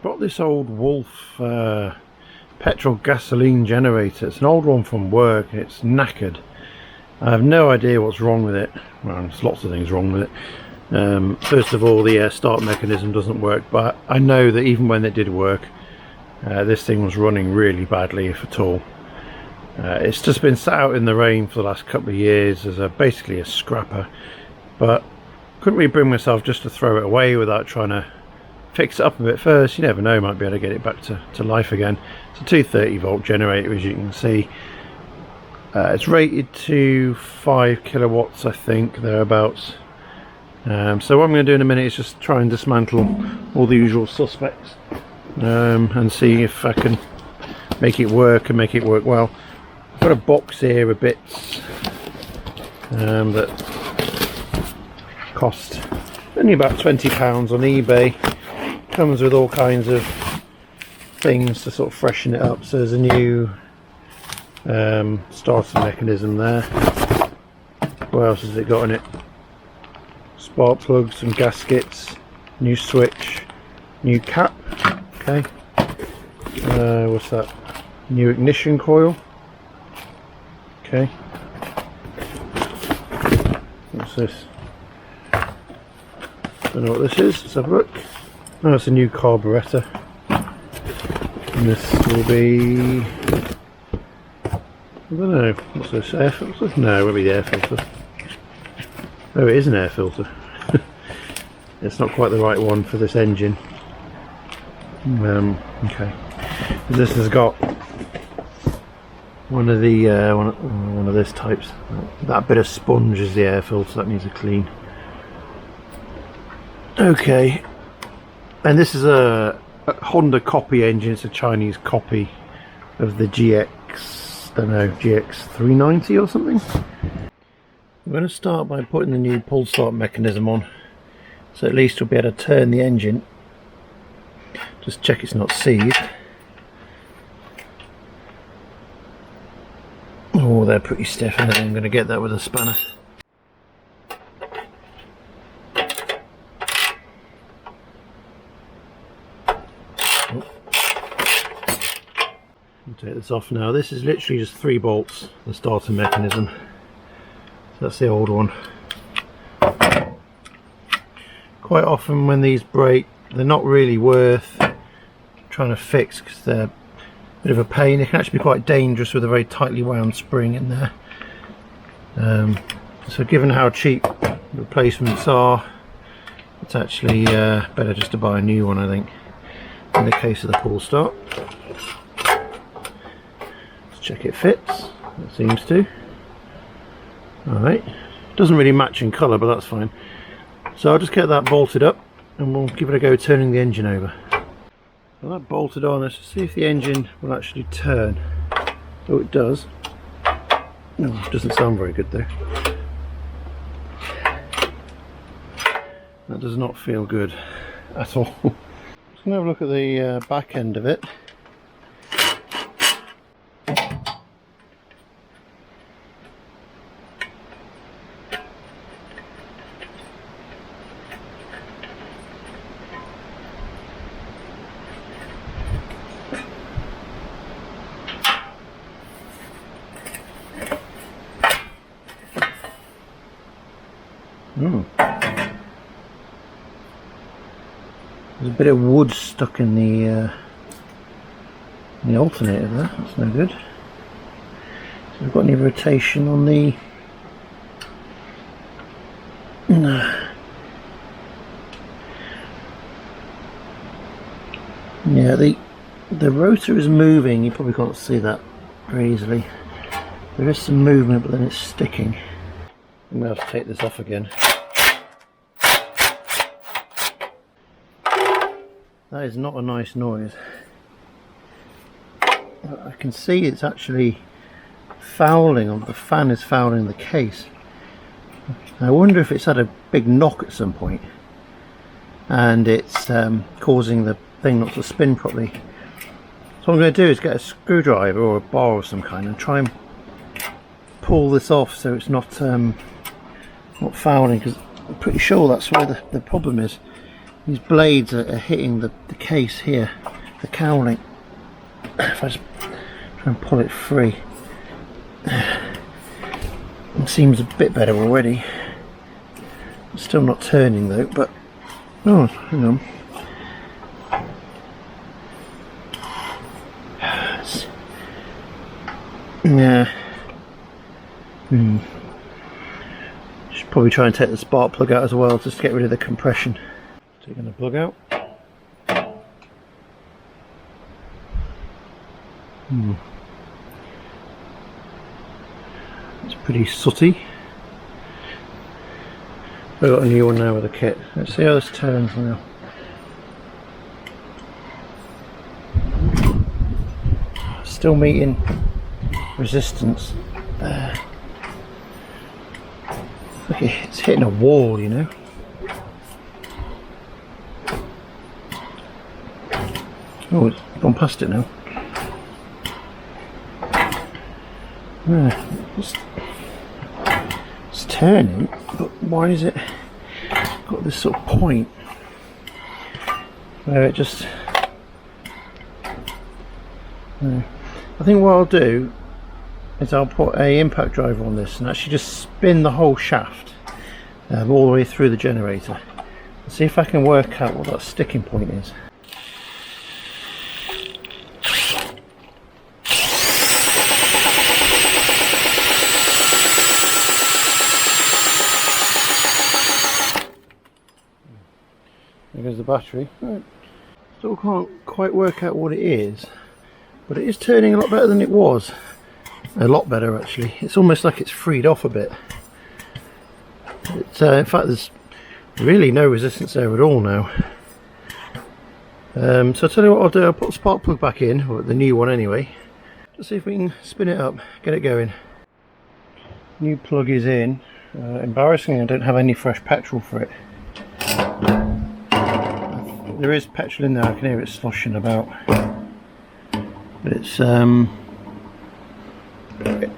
Got this old Wolf petrol gasoline generator. It's an old one from work. It's knackered. I have no idea what's wrong with it. Well, there's lots of things wrong with it. First of all, the start mechanism doesn't work, but I know that even when it did work, this thing was running really badly, if at all. It's just been sat out in the rain for the last couple of years as basically a scrapper, but couldn't really bring myself just to throw it away without trying to fix it up a bit first. You never know, might be able to get it back to life again. It's a 230 volt generator, as you can see. It's rated to 5 kilowatts, I think, thereabouts. So what I'm going to do in a minute is just try and dismantle all the usual suspects and see if I can make it work and make it work well. I've got a box here of bits that cost only about £20 on eBay. Comes with all kinds of things to sort of freshen it up. So there's a new starter mechanism there. What else has it got in it? Spark plugs, some gaskets, new switch, new cap. Okay. What's that? New ignition coil. Okay. What's this? Don't know what this is. Let's have a look. Oh, it's a new carburetor. And this will be, I don't know, what's this, air filter? No, it won't be the air filter. Oh, it is an air filter. It's not quite the right one for this engine. Okay. This has got one of the one of this types. That bit of sponge is the air filter, that needs a clean. Okay. And this is a Honda copy engine. It's a Chinese copy of the GX390 or something. I'm going to start by putting the new pull start mechanism on, so at least we'll be able to turn the engine. Just check it's not seized. Oh, they're pretty stiff. I think I'm going to get that with a spanner. Take this off now. This is literally just 3 bolts, the starter mechanism. So that's the old one. Quite often when these break, they're not really worth trying to fix because they're a bit of a pain. They can actually be quite dangerous with a very tightly wound spring in there. So given how cheap replacements are, it's actually better just to buy a new one, I think, in the case of the pull start. Check it fits. It seems to. Alright. Doesn't really match in colour, but that's fine. So I'll just get that bolted up and we'll give it a go turning the engine over. Well, that bolted on, let's see if the engine will actually turn. Oh, it does. No, it doesn't sound very good though. That does not feel good at all. Just gonna have a look at the back end of it. There's a bit of wood stuck in the alternator there. That's no good. So we've got any rotation on the... No. Yeah, the rotor is moving. You probably can't see that very easily. There is some movement, but then it's sticking. I'm going to have to take this off again. That is not a nice noise. I can see it's actually fouling, or the fan is fouling the case. I wonder if it's had a big knock at some point and it's causing the thing not to spin properly. So what I'm going to do is get a screwdriver or a bar of some kind and try and pull this off so it's not fouling, because I'm pretty sure that's where the problem is. these blades are hitting the case here, the cowling. If I just try and pull it free, it seems a bit better already. It's still not turning though, but oh, hang on. Yeah. Should probably try and take the spark plug out as well, just to get rid of the compression. Taking the plug out. It's pretty sooty. I've got a new one now with a kit. Let's see how this turns now. Still meeting resistance. Look, it's hitting a wall, you know. Oh, it's gone past it now. It's turning, but why is it got this sort of point where it just... I think what I'll do is I'll put a impact driver on this and actually just spin the whole shaft all the way through the generator and see if I can work out what that sticking point is. There goes the battery. Still can't quite work out what it is, but it is turning a lot better than it was. A lot better actually. It's almost like it's freed off a bit. In fact, there's really no resistance there at all now. So I'll tell you what I'll do. I'll put the spark plug back in, or the new one anyway. Let's see if we can spin it up, get it going. New plug is in. Embarrassingly, I don't have any fresh petrol for it. There is petrol in there. I can hear it sloshing about. But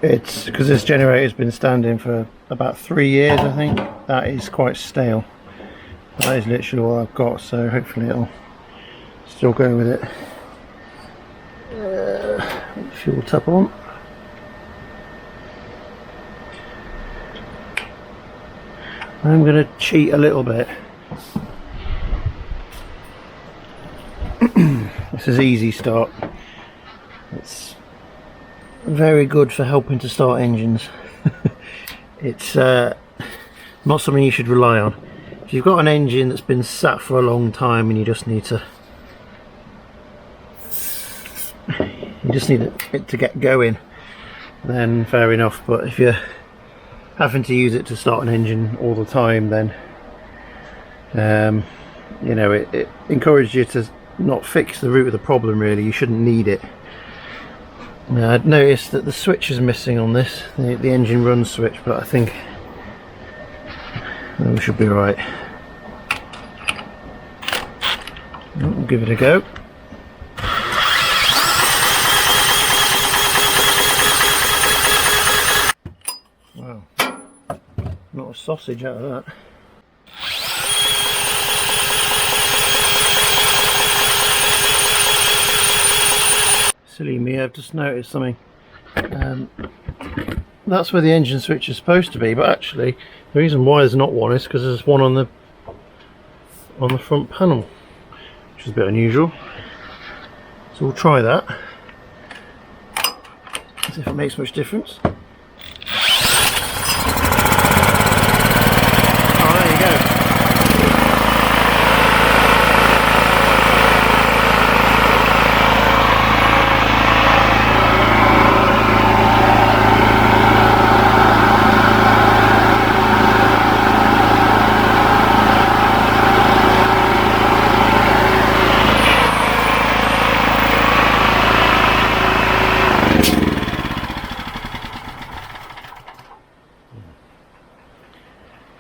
it's because this generator's been standing for about 3 years, I think. That is quite stale. But that is literally all I've got, so hopefully it'll still go with it. Fuel tap on. I'm going to cheat a little bit. This is easy start. It's very good for helping to start engines. It's not something you should rely on. If you've got an engine that's been sat for a long time and you just need it to get going, then fair enough. But if you're having to use it to start an engine all the time, then you know, it encourages you to not fix the root of the problem. Really, you shouldn't need it. Now, I'd noticed that the switch is missing on this, the engine run switch, but I think we should be right. We'll give it a go. Wow, not a sausage out of that. Silly me, I've just noticed something. That's where the engine switch is supposed to be, but actually the reason why there's not one is because there's one on the front panel, which is a bit unusual. So we'll try that, see if it makes much difference. Oh, there you go.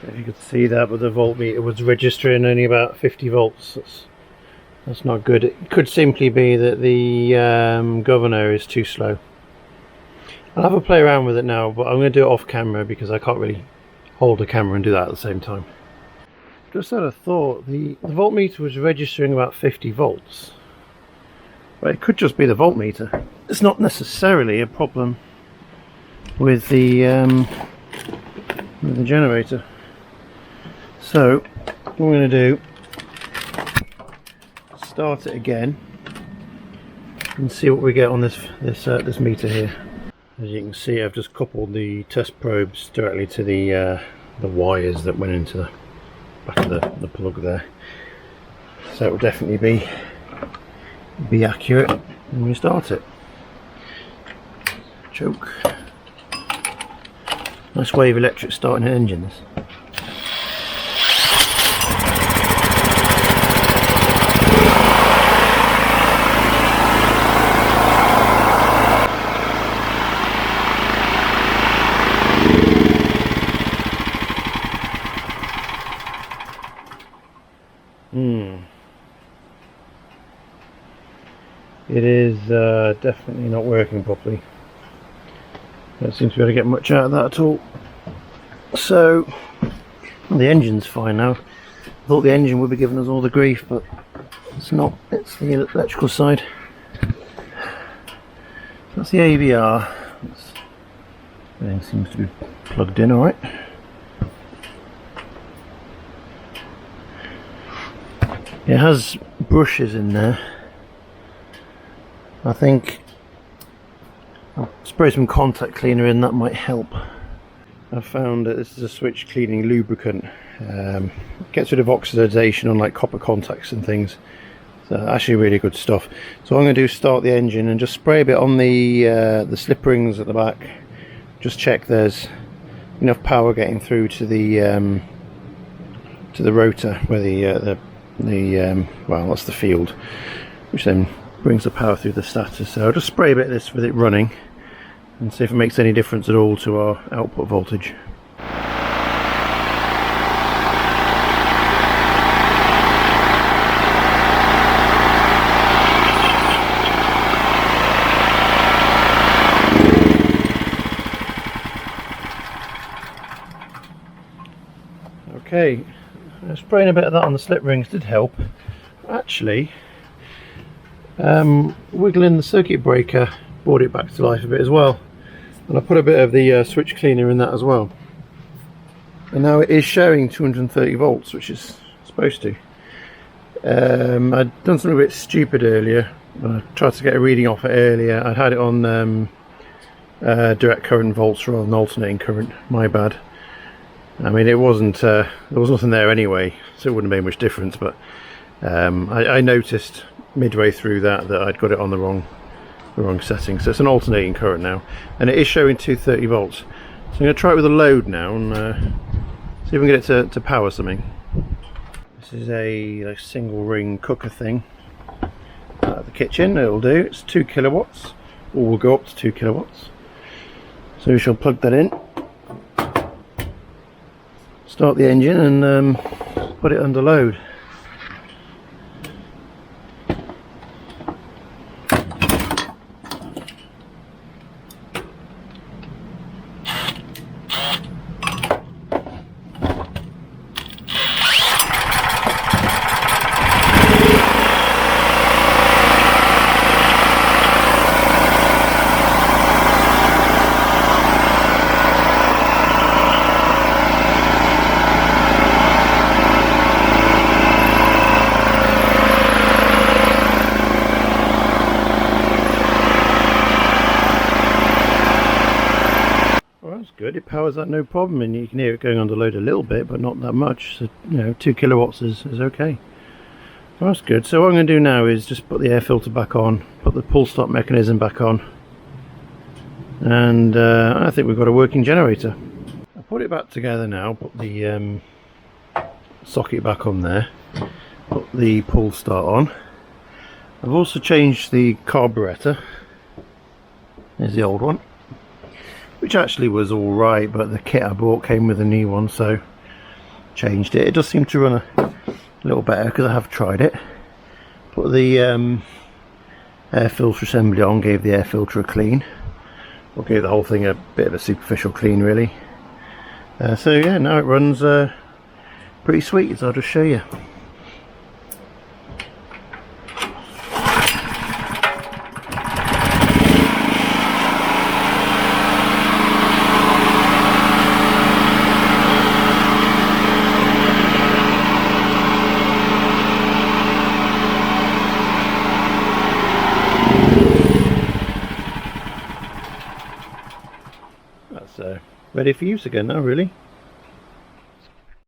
If you could see that, but the voltmeter was registering only about 50 volts. That's not good. It could simply be that the governor is too slow. I'll have a play around with it now, but I'm going to do it off camera because I can't really hold a camera and do that at the same time. Just had a thought, the voltmeter was registering about 50 volts. But it could just be the voltmeter. It's not necessarily a problem with the generator. So what I'm going to do, start it again and see what we get on this meter here. As you can see, I've just coupled the test probes directly to the wires that went into the back of the plug there. So it will definitely be accurate when we start it. Choke. Nice wave electric starting an engine, this. It is definitely not working properly. Don't seem to be able to get much out of that at all. So, well, the engine's fine now. I thought the engine would be giving us all the grief, but it's not. It's the electrical side. That's the ABR. Everything seems to be plugged in alright. It has brushes in there. I think I'll spray some contact cleaner in, that might help. I found that this is a switch cleaning lubricant. It gets rid of oxidation on like copper contacts and things. So actually really good stuff. So what I'm going to do is start the engine and just spray a bit on the slip rings at the back. Just check there's enough power getting through to the rotor where well, that's the field, which then brings the power through the stator. So I'll just spray a bit of this with it running and see if it makes any difference at all to our output voltage. Okay, spraying a bit of that on the slip rings did help. Actually, wiggling the circuit breaker brought it back to life a bit as well, and I put a bit of the switch cleaner in that as well, and now it is showing 230 volts, which is supposed to. I'd done something a bit stupid earlier. I tried to get a reading off it earlier. I had it on direct current volts rather than alternating current. My bad. I mean, it wasn't there was nothing there anyway, so it wouldn't have made much difference, but I noticed midway through that I'd got it on the wrong setting. So it's an alternating current now, and it is showing 230 volts. So I'm going to try it with a load now and see if we can get it to power something. This is a single ring cooker thing out of the kitchen. It'll do. It's 2 kilowatts, or will go up to 2 kilowatts. So we shall plug that in, start the engine, and put it under load. Good, it powers that no problem, and you can hear it going under load a little bit, but not that much. So, you know, 2 kilowatts is okay. Well, that's good. So what I'm going to do now is just put the air filter back on, put the pull stop mechanism back on, and I think we've got a working generator. I'll put it back together now, put the socket back on there, put the pull start on. I've also changed the carburetor. There's the old one, which actually was alright, but the kit I bought came with a new one, so changed it. It does seem to run a little better because I have tried it. Put the air filter assembly on, gave the air filter a clean, or gave the whole thing a bit of a superficial clean really. So yeah, now it runs pretty sweet, so I'll just show you. That's ready for use again now, really.